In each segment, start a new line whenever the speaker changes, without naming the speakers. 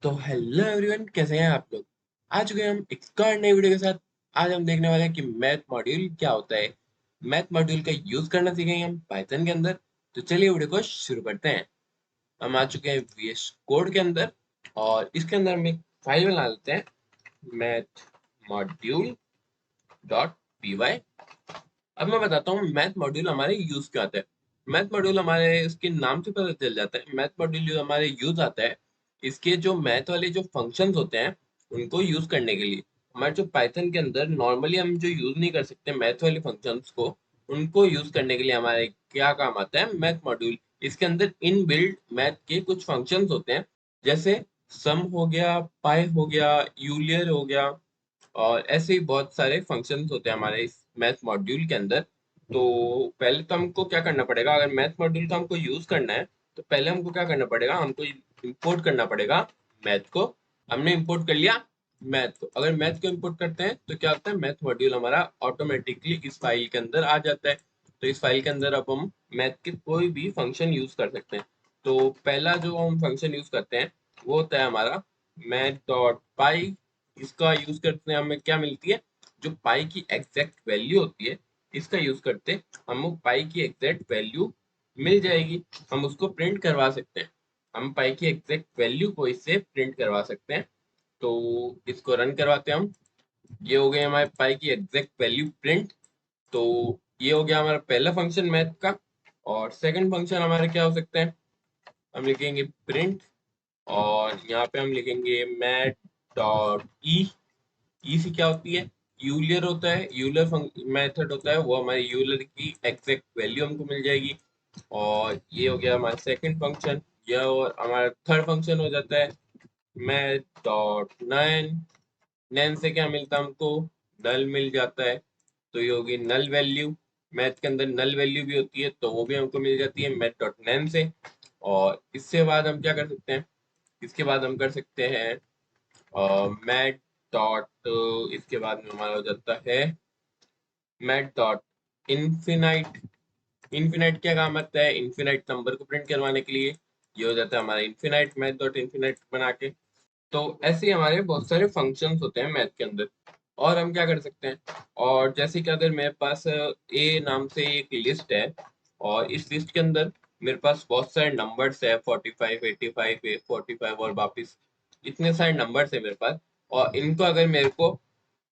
तो hello everyone, कैसे हैं आप लोग। आ चुके हैं हम एक और नई वीडियो के साथ। आज हम देखने वाले हैं कि मैथ मॉड्यूल क्या होता है। मैथ मॉड्यूल का यूज करना सीखेंगे हम पाइथन के अंदर। तो चलिए वीडियो को शुरू करते हैं। हम आ चुके हैं VS कोड के अंदर और इसके अंदर हम एक फाइल बना लेते हैं, मैथ मॉड्यूल डॉट py। अब मैं बताता हूँ मैथ मॉड्यूल हमारे यूज क्या आता है। मैथ मॉड्यूल हमारे इसके नाम से पता चल जाता है। मैथ मॉड्यूल जो हमारे यूज आता है, इसके जो मैथ वाले जो फंक्शंस होते हैं उनको यूज करने के लिए। हमारे जो पाइथन के अंदर नॉर्मली हम जो यूज नहीं कर सकते मैथ वाले फंक्शंस को, उनको यूज करने के लिए हमारे क्या काम आता है मैथ मॉड्यूल। इसके अंदर इन बिल्ड मैथ के कुछ फंक्शंस होते हैं, जैसे सम हो गया, पाई हो गया, यूलियर हो गया, और ऐसे ही बहुत सारे फंक्शंस होते हैं हमारे इस मैथ मॉड्यूल के अंदर। तो पहले तो हमको क्या करना पड़ेगा, अगर मैथ मॉड्यूल का हमको यूज करना है तो पहले हमको क्या करना पड़ेगा, हमको इंपोर्ट करना पड़ेगा मैथ को। हमने इंपोर्ट कर लिया मैथ को। अगर मैथ को इंपोर्ट करते हैं तो क्या होता है, मैथ मॉड्यूल हमारा ऑटोमेटिकली इस फाइल के अंदर आ जाता है। तो इस फाइल के अंदर अब हम मैथ के कोई भी फंक्शन यूज कर सकते हैं। तो पहला जो हम फंक्शन यूज करते हैं वो होता है हमारा मैथ डॉट पाई। इसका यूज करते हैं हमें क्या मिलती है, जो पाई की एग्जैक्ट वैल्यू होती है, इसका यूज करते हमको पाई की एग्जैक्ट वैल्यू मिल जाएगी। हम उसको प्रिंट करवा सकते हैं। हम पाई की एग्जैक्ट वैल्यू को इससे प्रिंट करवा सकते हैं। तो इसको रन करवाते हैं हम। ये हो गए हमारे पाई की एग्जैक्ट वैल्यू प्रिंट। तो ये हो गया हमारा पहला फंक्शन मैथ का। और सेकंड फंक्शन हमारे क्या हो सकते हैं, हम लिखेंगे प्रिंट, और यहाँ पे हम लिखेंगे मैथ डॉट ई। ई सी क्या होती है, यूलर होता है। यूलर मेथड होता है, वो हमारे यूलर की एग्जैक्ट वैल्यू हमको मिल जाएगी। और ये हो गया हमारा सेकंड फंक्शन। यह और हमारा थर्ड फंक्शन हो जाता है मैथ डॉट नन। नन से क्या मिलता है हमको, नल मिल जाता है। तो ये होगी नल वैल्यू। मैथ के अंदर नल वैल्यू भी होती है, तो वो भी हमको मिल जाती है मैथ डॉट नन से। और इससे बाद हम क्या कर सकते हैं, इसके बाद हम कर सकते हैं मैथ डॉट, इसके बाद में हमारा हो जाता है मैथ डॉट इन्फिनाइट। इन्फिनाइट क्या काम आता है, इन्फिनाइट नंबर को प्रिंट करवाने के लिए। ये हो जाता है हमारा इन्फिनाइट, मैथ डॉट इन्फिनाइट बना के। तो ऐसे ही हमारे बहुत सारे फंक्शंस होते हैं मैथ के अंदर। और हम क्या कर सकते हैं, और जैसे कि अगर मेरे पास ए नाम से एक लिस्ट है, और इस लिस्ट के अंदर मेरे पास बहुत सारे नंबर्स है, 45, 85, 45 और वापिस इतने सारे नंबर्स है मेरे पास। और इनको अगर मेरे को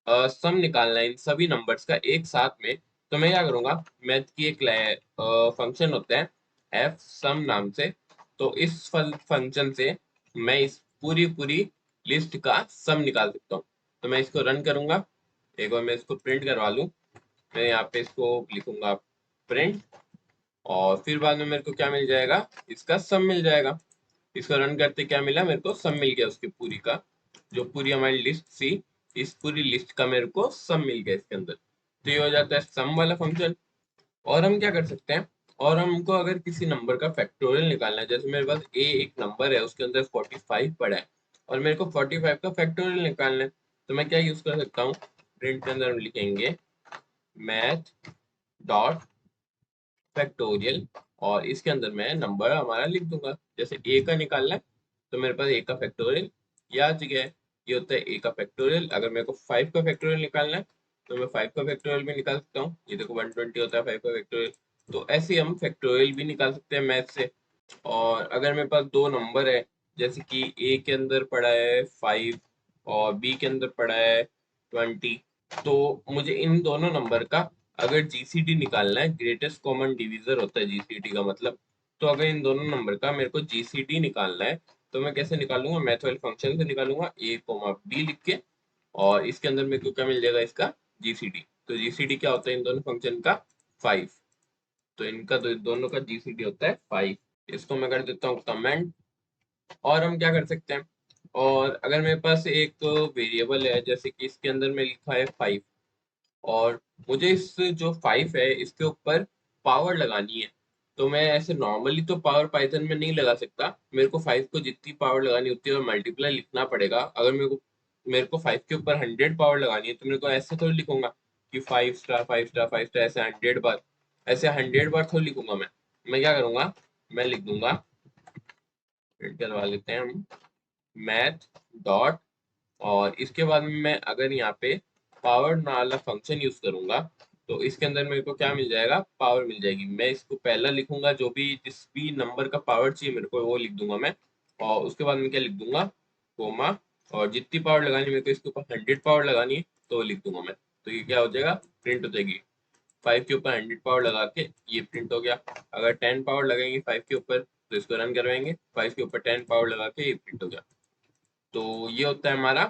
सम निकालना है इन सभी नंबर्स का एक साथ में, तो मैं क्या करूंगा, मैथ की एक फंक्शन होता है एफ सम नाम से। तो इस फंक्शन से मैं इस पूरी पूरी लिस्ट का सम निकाल सकता हूँ। तो मैं इसको रन करूंगा, एक बार मैं इसको प्रिंट करवा लूँ। मैं यहाँ पे इसको लिखूंगा प्रिंट, और फिर बाद में मेरे को क्या मिल जाएगा, इसका सम मिल जाएगा। इसको रन करते क्या मिला, मेरे को सम मिल गया उसकी पूरी का। जो पूरी हमारी लिस्ट थी, इस पूरी लिस्ट का मेरे को सम मिल गया इसके अंदर। तो ये हो जाता है सम वाला फंक्शन। और हम क्या कर सकते हैं, और हमको अगर किसी नंबर का फैक्टोरियल निकालना है, जैसे मेरे पास ए एक नंबर है, उसके अंदर 45 पड़ा है, और मेरे को 45 का फैक्टोरियल निकालना है, तो मैं क्या यूज कर सकता हूँ, प्रिंट के अंदर हम लिखेंगे मैथ डॉट फैक्टोरियल, और इसके अंदर मैं नंबर हमारा लिख दूंगा। जैसे ए का निकालना है, तो मेरे पास ए का फैक्टोरियल ये आ चुका है। ये होता है ए का फैक्टोरियल। अगर मेरे को 5 का फैक्टोरियल निकालना है, तो मैं 5 का फैक्टोरियल भी निकाल सकता हूँ। ये देखो 120 होता है 5 का फैक्टोरियल। तो ऐसे ही हम फैक्टोरियल भी निकाल सकते हैं मैथ से। और अगर मेरे पास दो नंबर है, जैसे कि ए के अंदर पड़ा है 5 और बी के अंदर पड़ा है 20, तो मुझे इन दोनों नंबर का अगर जीसीडी निकालना है, ग्रेटेस्ट कॉमन डिवीजर होता है जीसीडी का मतलब। तो अगर इन दोनों नंबर का मेरे को जीसीडी निकालना है, तो मैं कैसे निकालूंगा, मैथ वाले फंक्शन से निकालूंगा, ए कोमा बी लिख के। और इसके अंदर मेरे को क्या मिल जाएगा, इसका जीसीडी। तो जीसीडी क्या होता है इन दोनों फंक्शन का, 5। तो इनका दोनों का जीसीडी होता है 5। इसको मैं कर देता हूँ कमेंट। और हम क्या कर सकते हैं, और अगर मेरे पास एक वेरिएबल है, जैसे कि इसके अंदर में लिखा है 5, और मुझे इस जो 5 है इसके ऊपर पावर लगानी है। तो मैं ऐसे नॉर्मली तो पावर पाइथन में नहीं लगा सकता, मेरे को 5 को जितनी पावर लगानी होती है और मल्टीप्लाई लिखना पड़ेगा। अगर मेरे को 5 के ऊपर 100 पावर लगानी है, तो मेरे को ऐसे थोड़ी लिखूंगा कि 5 स्टार 5 स्टार 5 स्टार, ऐसे 100 बार। ऐसे 100 बार थोड़ी लिखूंगा मैं क्या करूंगा, मैं लिख दूंगा, प्रिंट करवा लेते हैं हम, मैथ डॉट, और इसके बाद में मैं अगर यहाँ पे पावर वाला फंक्शन यूज करूंगा तो इसके अंदर मेरे को क्या मिल जाएगा, पावर मिल जाएगी। मैं इसको पहला लिखूंगा, जो भी जिस भी नंबर का पावर चाहिए मेरे को वो लिख दूंगा मैं, और उसके बाद मैं क्या लिख दूंगा, कोमा, और जितनी पावर लगानी मेरे को इसके ऊपर 100 पावर लगानी है तो वो लिख दूंगा मैं। तो ये क्या हो जाएगा, प्रिंट हो जाएगी। 5 के ऊपर 100 पावर लगा के ये प्रिंट हो गया। अगर 10 पावर लगाएंगे 5 के ऊपर तो इसको रन करवाएंगे, 5 के ऊपर 10 पावर लगा के ये प्रिंट हो गया। तो ये होता है हमारा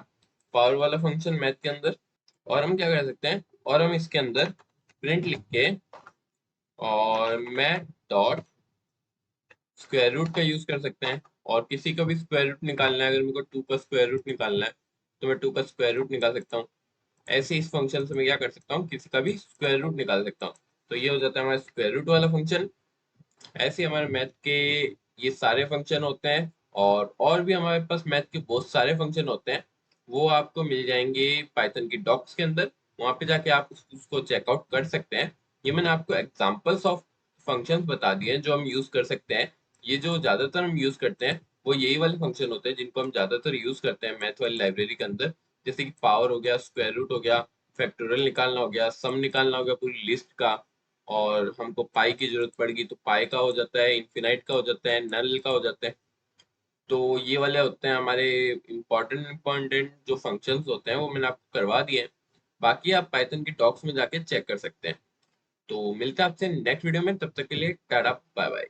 पावर वाला फंक्शन मैथ के अंदर। और हम क्या कर सकते हैं, और हम इसके अंदर प्रिंट लिख के और मैथ डॉट स्क्वायर रूट का यूज कर सकते हैं। और किसी का भी स्क्वायर रूट निकालना है, अगर मेरे को 2 का स्क्वायर रूट निकालना है तो मैं 2 का स्क्वायर रूट निकाल सकता हूँ। ऐसे इस फंक्शन से मैं क्या कर सकता हूँ, किसी का भी स्क्वायर रूट निकाल सकता हूँ। तो ये हो जाता है हमारा स्क्वायर रूट वाला फंक्शन। ऐसे हमारे मैथ के ये सारे फंक्शन होते हैं, और भी हमारे पास मैथ के बहुत सारे फंक्शन होते हैं। वो आपको मिल जाएंगे पाइथन की डॉक्स के अंदर। वहां पे जाके आप उसको चेकआउट कर सकते हैं। ये मैंने आपको एग्जांपल्स ऑफ फंक्शंस बता दिए हैं जो हम यूज कर सकते हैं। ये जो ज्यादातर हम यूज करते हैं वो यही वाले फंक्शन होते हैं जिनको हम ज्यादातर यूज करते हैं मैथ वाली लाइब्रेरी के अंदर। जैसे कि पावर हो गया, स्क्वायर रूट हो गया, फैक्टोरियल निकालना हो गया, सम निकालना हो गया पूरी लिस्ट का, और हमको पाई की जरूरत पड़ेगी तो पाई का हो जाता है, इन्फिनाइट का हो जाता है, नल का हो जाता है। तो ये वाले होते हैं हमारे इम्पोर्टेंट इम्पोर्टेंट जो फंक्शंस होते हैं, वो मैंने आपको करवा दिए हैं। बाकी आप पाइथन की डॉक्स में जाके चेक कर सकते हैं। तो मिलते हैं आपसे नेक्स्ट वीडियो में, तब तक के लिए टाटा बाय बाय।